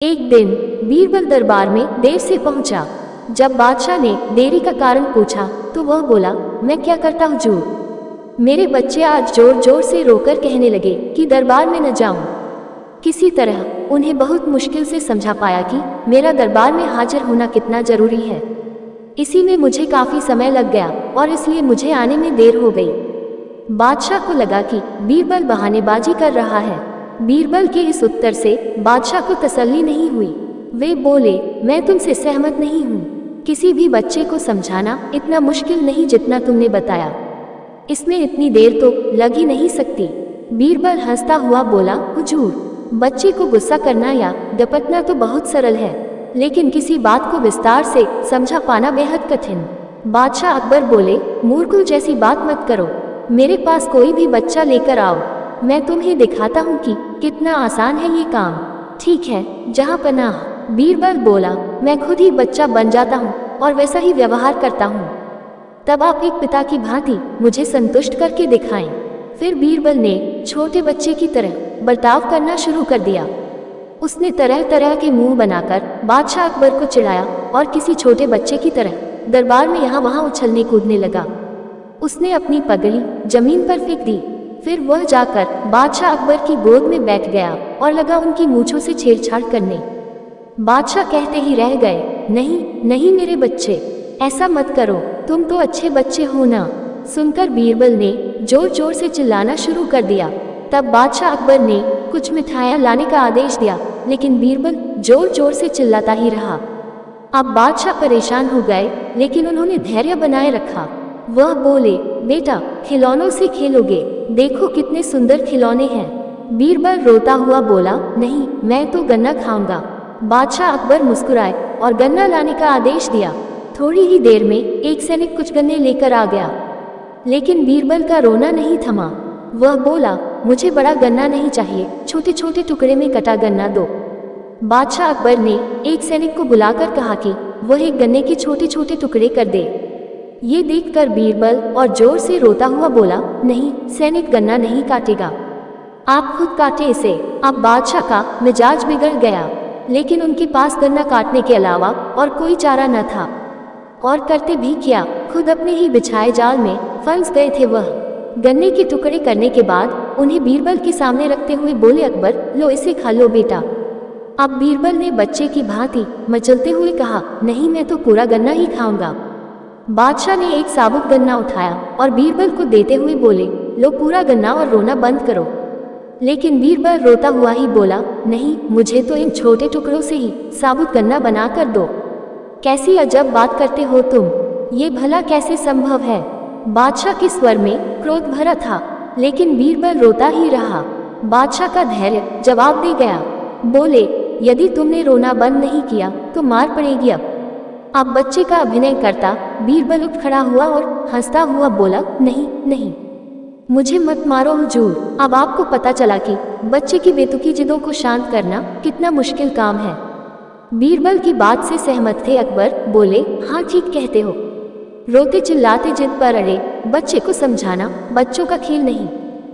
एक दिन बीरबल दरबार में देर से पहुंचा। जब बादशाह ने देरी का कारण पूछा तो वह बोला, मैं क्या करता हुजूर। मेरे बच्चे आज जोर जोर से रोकर कहने लगे कि दरबार में न जाऊं। किसी तरह उन्हें बहुत मुश्किल से समझा पाया कि मेरा दरबार में हाजिर होना कितना जरूरी है। इसी में मुझे काफी समय लग गया और इसलिए मुझे आने में देर हो गई। बादशाह को लगा कि बीरबल बहानेबाजी कर रहा है। बीरबल के इस उत्तर से बादशाह को तसल्ली नहीं हुई। वे बोले, मैं तुमसे सहमत नहीं हूँ। किसी भी बच्चे को समझाना इतना मुश्किल नहीं जितना तुमने बताया। इसमें इतनी देर तो लग ही नहीं सकती। बीरबल हंसता हुआ बोला, हुजूर, बच्चे को गुस्सा करना या डपटना तो बहुत सरल है, लेकिन किसी बात को विस्तार से समझा पाना बेहद कठिन। बादशाह अकबर बोले, मूर्खों जैसी बात मत करो। मेरे पास कोई भी बच्चा लेकर आओ, मैं तुम्हें दिखाता हूँ कि कितना आसान है ये काम। ठीक है, जहाँ पनाह। बीरबल बोला, मैं खुद ही बच्चा बन जाता हूँ और वैसा ही व्यवहार करता हूँ। तब आप एक पिता की भांति मुझे संतुष्ट करके दिखाएं। फिर बीरबल ने छोटे बच्चे की तरह बर्ताव करना शुरू कर दिया। उसने तरह तरह के मुंह बनाकर बादशाह अकबर को चिढ़ाया और किसी छोटे बच्चे की तरह दरबार में यहाँ वहाँ उछलने कूदने लगा। उसने अपनी पगड़ी जमीन पर फेंक दी। फिर वह जाकर बादशाह अकबर की गोद में बैठ गया और लगा उनकी मूंछों से छेड़छाड़ करने। बादशाह कहते ही रह गए, नहीं नहीं मेरे बच्चे, ऐसा मत करो, तुम तो अच्छे बच्चे हो ना। सुनकर बीरबल ने जोर जोर से चिल्लाना शुरू कर दिया। तब बादशाह अकबर ने कुछ मिठाइयाँ लाने का आदेश दिया, लेकिन बीरबल जोर जोर से चिल्लाता ही रहा। अब बादशाह परेशान हो गए, लेकिन उन्होंने धैर्य बनाए रखा। वह बोले, बेटा, खिलौनों से खेलोगे, देखो कितने सुंदर खिलौने हैं। बीरबल रोता हुआ बोला, नहीं, मैं तो गन्ना खाऊंगा। बादशाह अकबर मुस्कुराए और गन्ना लाने का आदेश दिया। थोड़ी ही देर में एक सैनिक कुछ गन्ने लेकर आ गया, लेकिन बीरबल का रोना नहीं थमा। वह बोला, मुझे बड़ा गन्ना नहीं चाहिए, छोटे छोटे टुकड़े में कटा गन्ना दो। बादशाह अकबर ने एक सैनिक को बुलाकर कहा कि वह एक गन्ने के छोटे छोटे टुकड़े कर दे। ये देखकर बीरबल और जोर से रोता हुआ बोला, नहीं, सैनिक गन्ना नहीं काटेगा, आप खुद काटे इसे। अब बादशाह का मिजाज बिगड़ गया, लेकिन उनके पास गन्ना काटने के अलावा और कोई चारा न था। और करते भी क्या, खुद अपने ही बिछाए जाल में फंस गए थे। वह गन्ने के टुकड़े करने के बाद उन्हें बीरबल के सामने रखते हुए बोले, अकबर, लो इसे खा लो बेटा। अब बीरबल ने बच्चे की भांति मचलते हुए कहा, नहीं, मैं तो पूरा गन्ना ही खाऊंगा। बादशाह ने एक साबुत गन्ना उठाया और बीरबल को देते हुए बोले, लो पूरा गन्ना और रोना बंद करो। लेकिन बीरबल रोता हुआ ही बोला, नहीं, मुझे तो इन छोटे टुकड़ों से ही साबुत गन्ना बना कर दो। कैसी अजब बात करते हो तुम, ये भला कैसे संभव है। बादशाह के स्वर में क्रोध भरा था, लेकिन बीरबल रोता ही रहा। बादशाह का धैर्य जवाब दे गया। बोले, यदि तुमने रोना बंद नहीं किया तो मार पड़ेगी। अब बच्चे का अभिनय करता बीरबल उठ खड़ा हुआ और हंसता हुआ बोला, नहीं नहीं, मुझे मत मारो हुजूर। अब आपको पता चला कि बच्चे की बेतुकी जिदों को शांत करना कितना मुश्किल काम है। बीरबल की बात से सहमत थे अकबर। बोले, हाँ, ठीक कहते हो। रोते चिल्लाते जिद पर अड़े बच्चे को समझाना बच्चों का खेल नहीं।